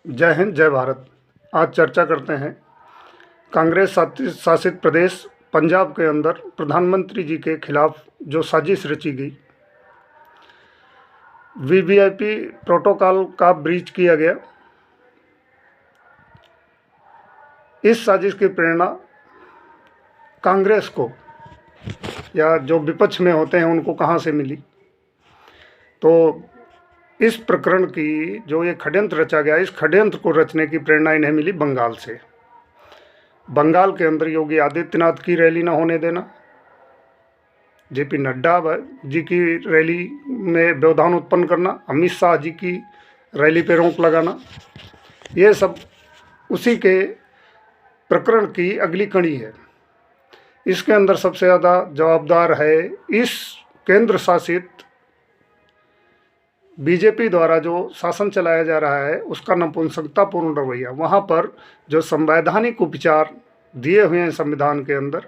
जय हिंद, जय भारत। आज चर्चा करते हैं कांग्रेस शासित प्रदेश पंजाब के अंदर प्रधानमंत्री जी के खिलाफ जो साजिश रची गई, वीवीआईपी प्रोटोकॉल का ब्रीच किया गया। इस साजिश की प्रेरणा कांग्रेस को या जो विपक्ष में होते हैं उनको कहाँ से मिली? तो इस प्रकरण की जो ये षड्यंत्र रचा गया, इस षड्यंत्र को रचने की प्रेरणा इन्हें मिली बंगाल से। बंगाल के अंदर योगी आदित्यनाथ की रैली न होने देना, जेपी नड्डा जी की रैली में व्यवधान उत्पन्न करना, अमित शाह जी की रैली पर रोक लगाना, ये सब उसी के प्रकरण की अगली कड़ी है। इसके अंदर सबसे ज़्यादा जवाबदार है इस केंद्र शासित बीजेपी द्वारा जो शासन चलाया जा रहा है उसका नपुंसकतापूर्ण रवैया। वहाँ पर जो संवैधानिक उपचार दिए हुए हैं संविधान के अंदर,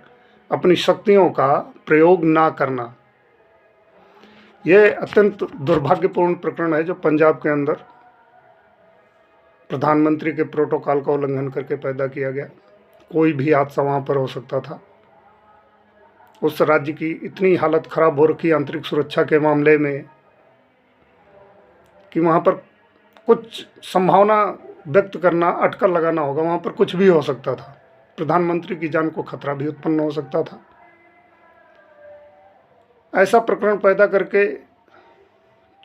अपनी शक्तियों का प्रयोग ना करना, ये अत्यंत दुर्भाग्यपूर्ण प्रकरण है जो पंजाब के अंदर प्रधानमंत्री के प्रोटोकॉल का उल्लंघन करके पैदा किया गया। कोई भी हादसा वहाँ पर हो सकता था। उस राज्य की इतनी हालत खराब हो रखी आंतरिक सुरक्षा के मामले में कि वहाँ पर कुछ संभावना व्यक्त करना, अटकल लगाना होगा। वहाँ पर कुछ भी हो सकता था। प्रधानमंत्री की जान को खतरा भी उत्पन्न हो सकता था। ऐसा प्रकरण पैदा करके,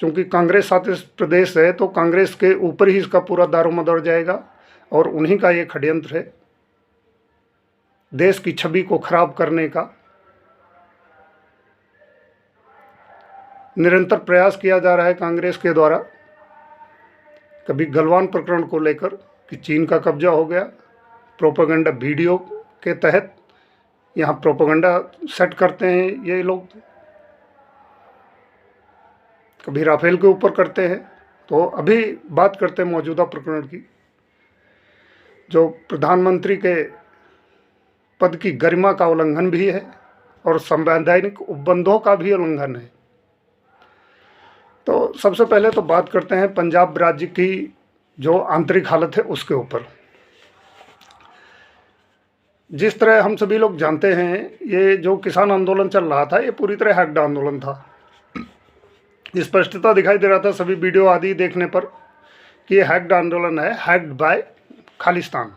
चूंकि कांग्रेस शासित प्रदेश है तो कांग्रेस के ऊपर ही इसका पूरा दारोमदार जाएगा और उन्हीं का ये षड्यंत्र है देश की छवि को खराब करने का। निरंतर प्रयास किया जा रहा है कांग्रेस के द्वारा, कभी गलवान प्रकरण को लेकर कि चीन का कब्जा हो गया, प्रोपेगेंडा वीडियो के तहत यहाँ प्रोपेगेंडा सेट करते हैं ये लोग, कभी राफेल के ऊपर करते हैं। तो अभी बात करते हैं मौजूदा प्रकरण की, जो प्रधानमंत्री के पद की गरिमा का उल्लंघन भी है और संवैधानिक उपबंधों का भी उल्लंघन है। तो सबसे पहले तो बात करते हैं पंजाब राज्य की जो आंतरिक हालत है उसके ऊपर। जिस तरह हम सभी लोग जानते हैं, ये जो किसान आंदोलन चल रहा था ये पूरी तरह हैक्ड आंदोलन था। स्पष्टता दिखाई दे रहा था सभी वीडियो आदि देखने पर कि ये हैक्ड आंदोलन है, हैक्ड बाय खालिस्तान।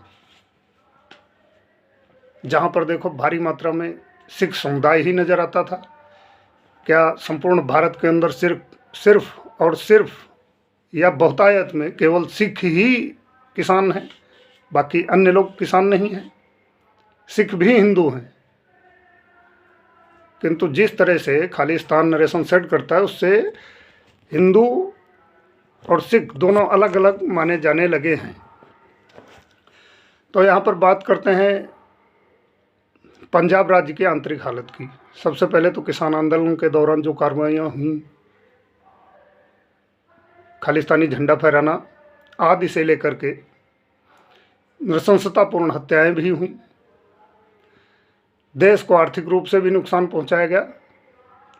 जहाँ पर देखो भारी मात्रा में सिख समुदाय ही नज़र आता था। क्या संपूर्ण भारत के अंदर सिर्फ और सिर्फ या बहुतायत में केवल सिख ही किसान हैं, बाकी अन्य लोग किसान नहीं हैं? सिख भी हिंदू हैं, किंतु जिस तरह से खालिस्तान नरेशन सेट करता है उससे हिंदू और सिख दोनों अलग अलग माने जाने लगे हैं। तो यहाँ पर बात करते हैं पंजाब राज्य की आंतरिक हालत की। सबसे पहले तो किसान आंदोलन के दौरान जो कार्रवाइयाँ हुई, खालिस्तानी झंडा फहराना आदि से लेकर के नृशंसतापूर्ण हत्याएं भी हुई। देश को आर्थिक रूप से भी नुकसान पहुंचाया गया।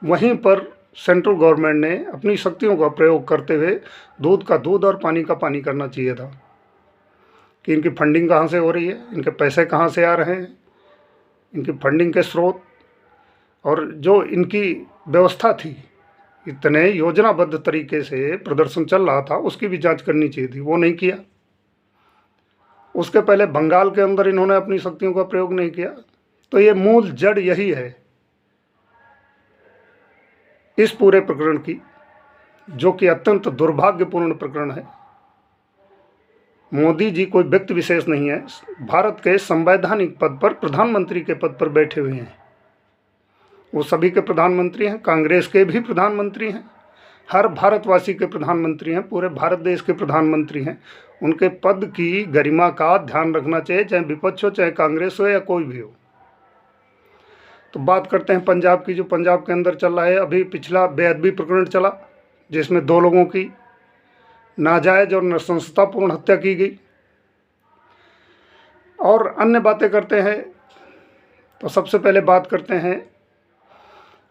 वहीं पर सेंट्रल गवर्नमेंट ने अपनी शक्तियों का प्रयोग करते हुए दूध का दूध और पानी का पानी करना चाहिए था कि इनकी फंडिंग कहाँ से हो रही है, इनके पैसे कहाँ से आ रहे हैं, इनकी फंडिंग के स्रोत और जो इनकी व्यवस्था थी, इतने योजनाबद्ध तरीके से प्रदर्शन चल रहा था, उसकी भी जांच करनी चाहिए थी। वो नहीं किया। उसके पहले बंगाल के अंदर इन्होंने अपनी शक्तियों का प्रयोग नहीं किया। तो ये मूल जड़ यही है इस पूरे प्रकरण की, जो कि अत्यंत दुर्भाग्यपूर्ण प्रकरण है। मोदी जी कोई व्यक्ति विशेष नहीं है, भारत के संवैधानिक पद पर, प्रधानमंत्री के पद पर बैठे हुए हैं। वो सभी के प्रधानमंत्री हैं, कांग्रेस के भी प्रधानमंत्री हैं, हर भारतवासी के प्रधानमंत्री हैं, पूरे भारत देश के प्रधानमंत्री हैं। उनके पद की गरिमा का ध्यान रखना चाहिए, चाहे विपक्ष हो, चाहे कांग्रेस हो या कोई भी हो। तो बात करते हैं पंजाब की, जो पंजाब के अंदर चल रहा है। अभी पिछला बेअदबी प्रकरण चला जिसमें 2 लोगों की नाजायज़ और नृशंसतापूर्ण हत्या की गई। और अन्य बातें करते हैं तो सबसे पहले बात करते हैं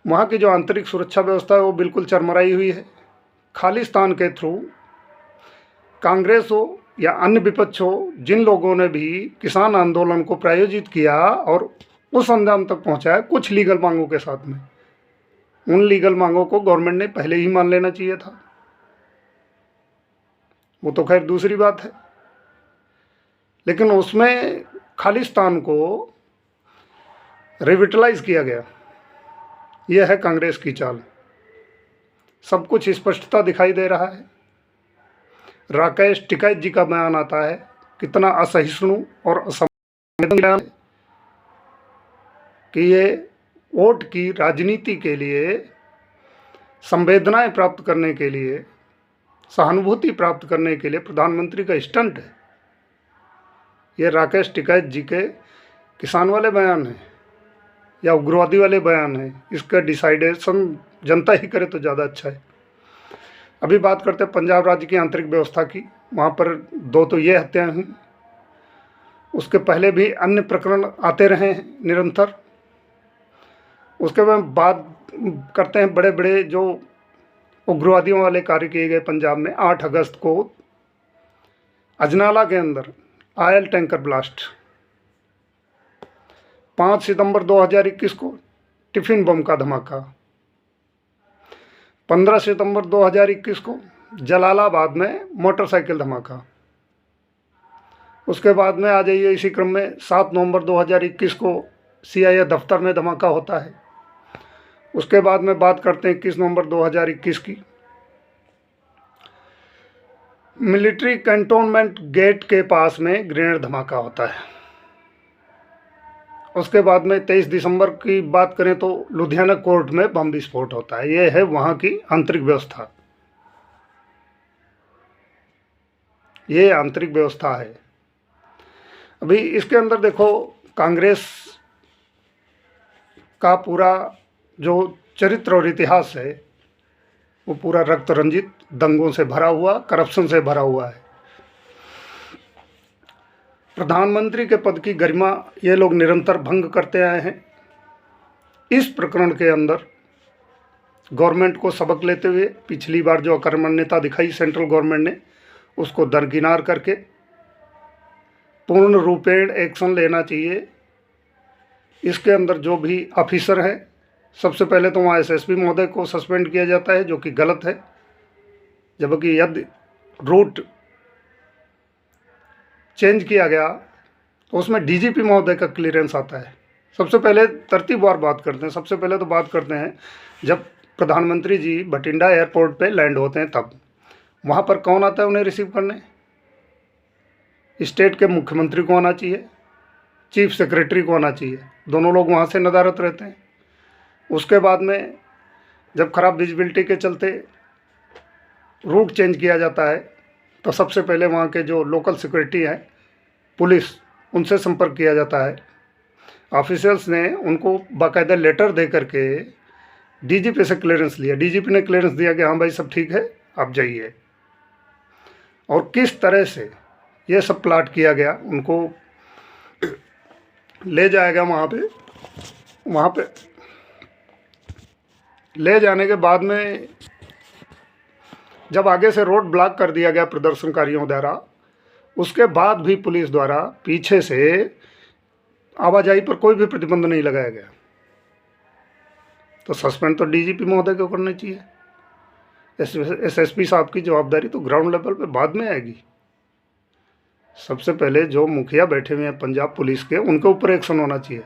वहाँ की जो आंतरिक सुरक्षा व्यवस्था है वो बिल्कुल चरमराई हुई है। खालिस्तान के थ्रू कांग्रेस हो या अन्य विपक्ष हो, जिन लोगों ने भी किसान आंदोलन को प्रायोजित किया और उस अंजाम तक पहुंचाया कुछ लीगल मांगों के साथ में, उन लीगल मांगों को गवर्नमेंट ने पहले ही मान लेना चाहिए था। वो तो खैर दूसरी बात है, लेकिन उसमें खालिस्तान को रिविटलाइज किया गया। यह है कांग्रेस की चाल। सब कुछ स्पष्टता दिखाई दे रहा है। राकेश टिकैत जी का बयान आता है, कितना असहिष्णु और असंवेदनशील कि ये वोट की राजनीति के लिए, संवेदनाएं प्राप्त करने के लिए, सहानुभूति प्राप्त करने के लिए प्रधानमंत्री का स्टंट है। ये राकेश टिकैत जी के किसान वाले बयान हैं या उग्रवादी वाले बयान हैं, इसका डिसाइडेशन जनता ही करे तो ज़्यादा अच्छा है। अभी बात करते हैं पंजाब राज्य की आंतरिक व्यवस्था की। वहाँ पर 2 तो ये हत्याएं हुई, उसके पहले भी अन्य प्रकरण आते रहे हैं निरंतर। उसके बाद बात करते हैं बड़े बड़े जो उग्रवादियों वाले कार्य किए गए पंजाब में। 8 अगस्त को अजनाला के अंदर ऑयल टैंकर ब्लास्ट, 5 सितंबर 2021 को टिफिन बम का धमाका, 15 सितंबर 2021 को जलालाबाद में मोटरसाइकिल धमाका। उसके बाद में आ जाइए इसी क्रम में 7 नवंबर 2021 को सीआईए दफ्तर में धमाका होता है। उसके बाद में बात करते हैं 21 नवंबर 2021 की, मिलिट्री कैंटोनमेंट गेट के पास में ग्रेनेड धमाका होता है। उसके बाद में 23 दिसंबर की बात करें तो लुधियाना कोर्ट में बम विस्फोट होता है। ये है वहाँ की आंतरिक व्यवस्था। ये आंतरिक व्यवस्था है। अभी इसके अंदर देखो, कांग्रेस का पूरा जो चरित्र और इतिहास है वो पूरा रक्त रंजित, दंगों से भरा हुआ, करप्शन से भरा हुआ है। प्रधानमंत्री के पद की गरिमा ये लोग निरंतर भंग करते आए हैं। इस प्रकरण के अंदर गवर्नमेंट को सबक लेते हुए पिछली बार जो अकर्मण्यता दिखाई सेंट्रल गवर्नमेंट ने, उसको दरकिनार करके पूर्ण रूपेण एक्शन लेना चाहिए। इसके अंदर जो भी ऑफिसर हैं, सबसे पहले तो वहाँ एसएसपी महोदय को सस्पेंड किया जाता है, जो कि गलत है। जबकि यदि रूट चेंज किया गया तो उसमें डीजीपी महोदय का क्लियरेंस आता है। सबसे पहले तरतीबवार बात करते हैं। सबसे पहले तो बात करते हैं जब प्रधानमंत्री जी भटिंडा एयरपोर्ट पे लैंड होते हैं, तब वहाँ पर कौन आता है उन्हें रिसीव करने? स्टेट के मुख्यमंत्री को आना चाहिए, चीफ सेक्रेटरी को आना चाहिए। दोनों लोग वहाँ से नदारत रहते हैं। उसके बाद में जब खराब विजिबिलिटी के चलते रूट चेंज किया जाता है तो सबसे पहले वहाँ के जो लोकल सिक्योरिटी है, पुलिस, उनसे संपर्क किया जाता है। ऑफिशियल्स ने उनको बाकायदा लेटर दे करके डीजीपी से क्लियरेंस लिया। डीजीपी ने क्लियरेंस दिया कि हाँ भाई सब ठीक है, आप जाइए। और किस तरह से ये सब प्लाट किया गया, उनको ले जाया गया वहाँ पे ले जाने के बाद में जब आगे से रोड ब्लॉक कर दिया गया प्रदर्शनकारियों द्वारा, उसके बाद भी पुलिस द्वारा पीछे से आवाजाही पर कोई भी प्रतिबंध नहीं लगाया गया। तो सस्पेंड तो डीजीपी महोदय को करना चाहिए। एसएसपी साहब की जवाबदारी तो ग्राउंड लेवल पे बाद में आएगी। सबसे पहले जो मुखिया बैठे हुए हैं पंजाब पुलिस के, उनके ऊपर एक्शन होना चाहिए।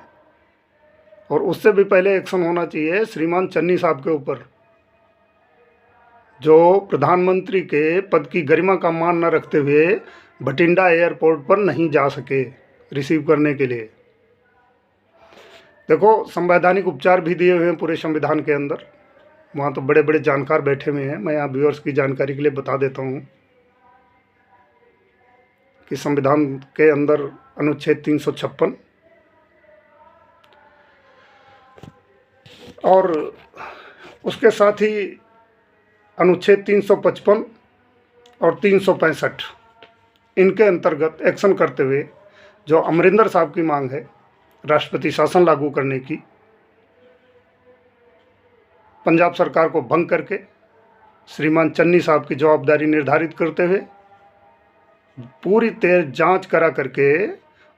और उससे भी पहले एक्शन होना चाहिए श्रीमान चन्नी साहब के ऊपर, जो प्रधानमंत्री के पद की गरिमा का मान न रखते हुए भटिंडा एयरपोर्ट पर नहीं जा सके रिसीव करने के लिए। देखो, संवैधानिक उपचार भी दिए हुए हैं पूरे संविधान के अंदर। वहाँ तो बड़े बड़े जानकार बैठे हुए हैं। मैं यहाँ व्यूअर्स की जानकारी के लिए बता देता हूँ कि संविधान के अंदर अनुच्छेद 356 और उसके साथ ही अनुच्छेद 355 और 365, इनके अंतर्गत एक्शन करते हुए जो अमरिंदर साहब की मांग है राष्ट्रपति शासन लागू करने की, पंजाब सरकार को भंग करके श्रीमान चन्नी साहब की जवाबदारी निर्धारित करते हुए पूरी तेज जांच करा करके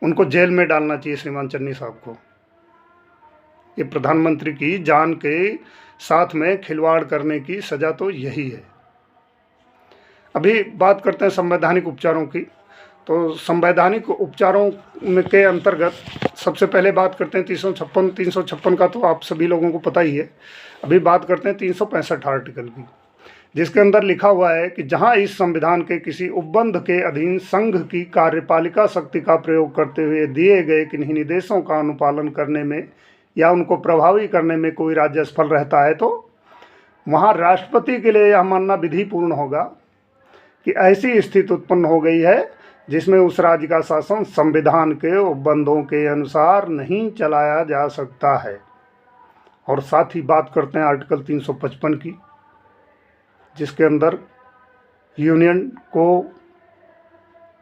उनको जेल में डालना चाहिए श्रीमान चन्नी साहब को। ये प्रधानमंत्री की जान के साथ में खिलवाड़ करने की सज़ा तो यही है। अभी बात करते हैं संवैधानिक उपचारों की। तो संवैधानिक उपचारों के अंतर्गत सबसे पहले बात करते हैं 356 का, तो आप सभी लोगों को पता ही है। अभी बात करते हैं 365 आर्टिकल की, जिसके अंदर लिखा हुआ है कि जहां इस संविधान के किसी उपबंध के अधीन संघ की कार्यपालिका शक्ति का प्रयोग करते हुए दिए गए किन्हीं निर्देशों का अनुपालन करने में या उनको प्रभावी करने में कोई राज्य असफल रहता है, तो वहां राष्ट्रपति के लिए यह मानना विधिपूर्ण होगा कि ऐसी स्थिति उत्पन्न हो गई है जिसमें उस राज्य का शासन संविधान के उपबंधों के अनुसार नहीं चलाया जा सकता है। और साथ ही बात करते हैं आर्टिकल 355 की, जिसके अंदर यूनियन को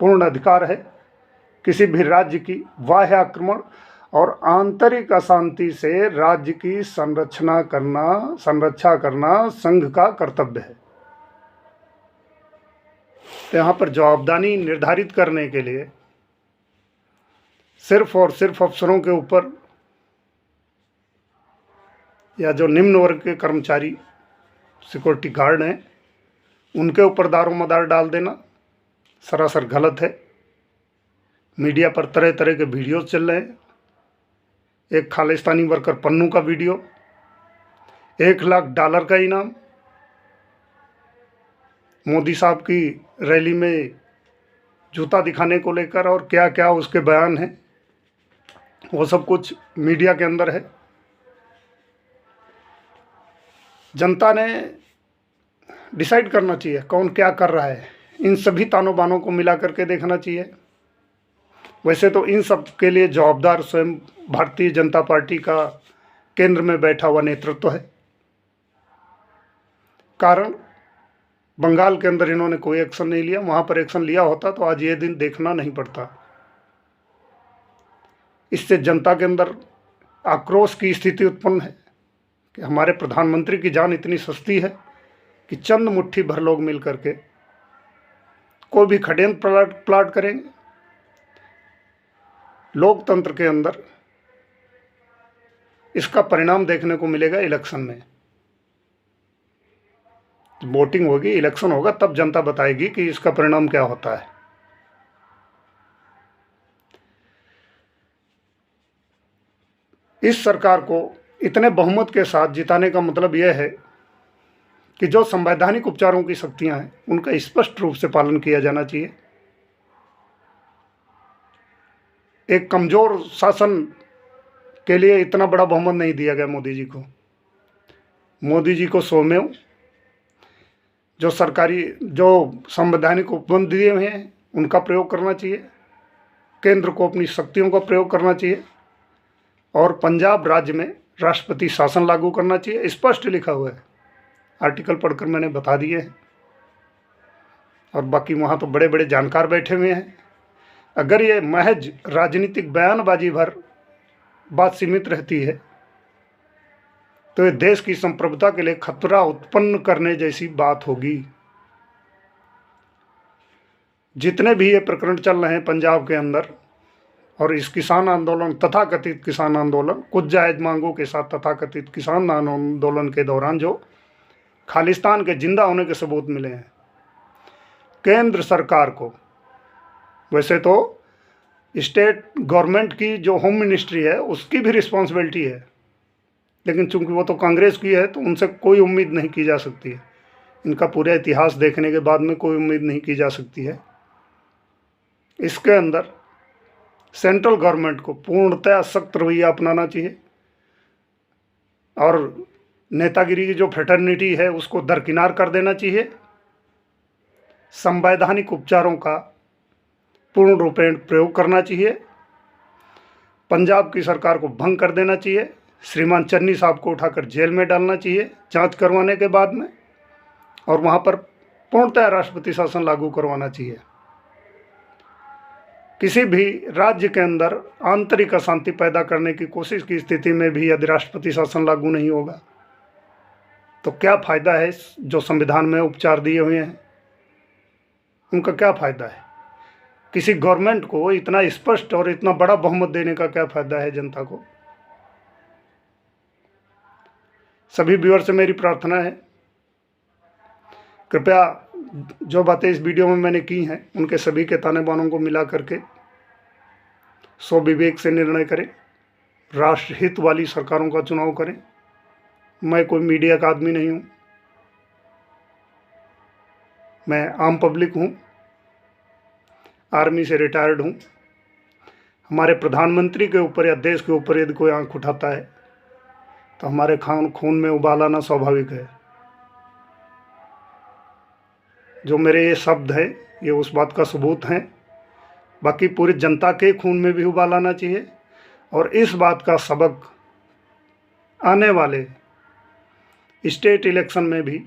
पूर्ण अधिकार है किसी भी राज्य की बाह्य आक्रमण और आंतरिक अशांति से राज्य की संरक्षा करना संघ का कर्तव्य है। तो यहाँ पर जवाबदारी निर्धारित करने के लिए सिर्फ और सिर्फ अफसरों के ऊपर या जो निम्न वर्ग के कर्मचारी सिक्योरिटी गार्ड हैं उनके ऊपर दारोमदार डाल देना सरासर गलत है। मीडिया पर तरह तरह के वीडियोज चल रहे हैं। एक खालिस्तानी वर्कर पन्नू का वीडियो, $1,00,000 का इनाम, मोदी साहब की रैली में जूता दिखाने को लेकर और क्या क्या उसके बयान हैं, वो सब कुछ मीडिया के अंदर है। जनता ने डिसाइड करना चाहिए कौन क्या कर रहा है। इन सभी तानों बानों को मिला करके देखना चाहिए। वैसे तो इन सब के लिए जवाबदार स्वयं भारतीय जनता पार्टी का केंद्र में बैठा हुआ नेतृत्व है। कारण बंगाल के अंदर इन्होंने कोई एक्शन नहीं लिया, वहाँ पर एक्शन लिया होता तो आज ये दिन देखना नहीं पड़ता। इससे जनता के अंदर आक्रोश की स्थिति उत्पन्न है कि हमारे प्रधानमंत्री की जान इतनी सस्ती है कि चंद मुट्ठी भर लोग मिल करके कोई भी षड्यंत्र प्लाट करेंगे। लोकतंत्र के अंदर इसका परिणाम देखने को मिलेगा इलेक्शन में। वोटिंग होगी, इलेक्शन होगा, तब जनता बताएगी कि इसका परिणाम क्या होता है। इस सरकार को इतने बहुमत के साथ जिताने का मतलब यह है कि जो संवैधानिक उपचारों की शक्तियां हैं उनका स्पष्ट रूप से पालन किया जाना चाहिए। एक कमजोर शासन के लिए इतना बड़ा बहुमत नहीं दिया गया मोदी जी को। मोदी जी को स्वयं जो संवैधानिक उपबंध दिए हुए हैं उनका प्रयोग करना चाहिए, केंद्र को अपनी शक्तियों का प्रयोग करना चाहिए और पंजाब राज्य में राष्ट्रपति शासन लागू करना चाहिए। स्पष्ट लिखा हुआ है, आर्टिकल पढ़कर मैंने बता दिए हैं। और बाकी वहाँ तो बड़े बड़े जानकार बैठे हुए हैं। अगर ये महज राजनीतिक बयानबाजी भर बात सीमित रहती है तो ये देश की संप्रभुता के लिए खतरा उत्पन्न करने जैसी बात होगी। जितने भी ये प्रकरण चल रहे हैं पंजाब के अंदर और इस किसान आंदोलन, तथाकथित किसान आंदोलन, कुछ जायज़ मांगों के साथ तथाकथित किसान आंदोलन के दौरान जो खालिस्तान के जिंदा होने के सबूत मिले हैं, केंद्र सरकार को, वैसे तो स्टेट गवर्नमेंट की जो होम मिनिस्ट्री है उसकी भी रिस्पॉन्सिबिलिटी है, लेकिन चूंकि वो तो कांग्रेस की है तो उनसे कोई उम्मीद नहीं की जा सकती है। इनका पूरा इतिहास देखने के बाद में कोई उम्मीद नहीं की जा सकती है। इसके अंदर सेंट्रल गवर्नमेंट को पूर्णतः सख्त रवैया अपनाना चाहिए और नेतागिरी की जो फ्रेटर्निटी है उसको दरकिनार कर देना चाहिए। संवैधानिक उपचारों का पूर्ण रूपेण प्रयोग करना चाहिए। पंजाब की सरकार को भंग कर देना चाहिए। श्रीमान चन्नी साहब को उठाकर जेल में डालना चाहिए जांच करवाने के बाद में, और वहां पर पूर्णतः राष्ट्रपति शासन लागू करवाना चाहिए। किसी भी राज्य के अंदर आंतरिक अशांति पैदा करने की कोशिश की स्थिति में भी यदि राष्ट्रपति शासन लागू नहीं होगा तो क्या फ़ायदा है? जो संविधान में उपचार दिए हुए हैं उनका क्या फ़ायदा है? किसी गवर्नमेंट को इतना स्पष्ट और इतना बड़ा बहुमत देने का क्या फायदा है जनता को। सभी व्यूअर से मेरी प्रार्थना है, कृपया जो बातें इस वीडियो में मैंने की हैं उनके सभी के ताने बानों को मिला करके स्वविवेक से निर्णय करें, राष्ट्रहित वाली सरकारों का चुनाव करें। मैं कोई मीडिया का आदमी नहीं हूँ, मैं आम पब्लिक हूँ, आर्मी से रिटायर्ड हूँ। हमारे प्रधानमंत्री के ऊपर या देश के ऊपर यदि कोई आंख उठाता है तो हमारे खून में उबाल आना स्वाभाविक है। जो मेरे ये शब्द है ये उस बात का सबूत है। बाकी पूरी जनता के खून में भी उबाल आना चाहिए और इस बात का सबक आने वाले स्टेट इलेक्शन में भी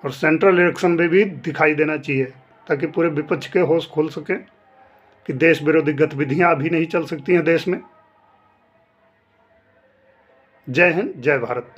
और सेंट्रल इलेक्शन में भी दिखाई देना चाहिए, ताकि पूरे विपक्ष के होश खुल सके कि देश विरोधी गतिविधियां अभी नहीं चल सकती हैं देश में। जय हिंद, जय भारत।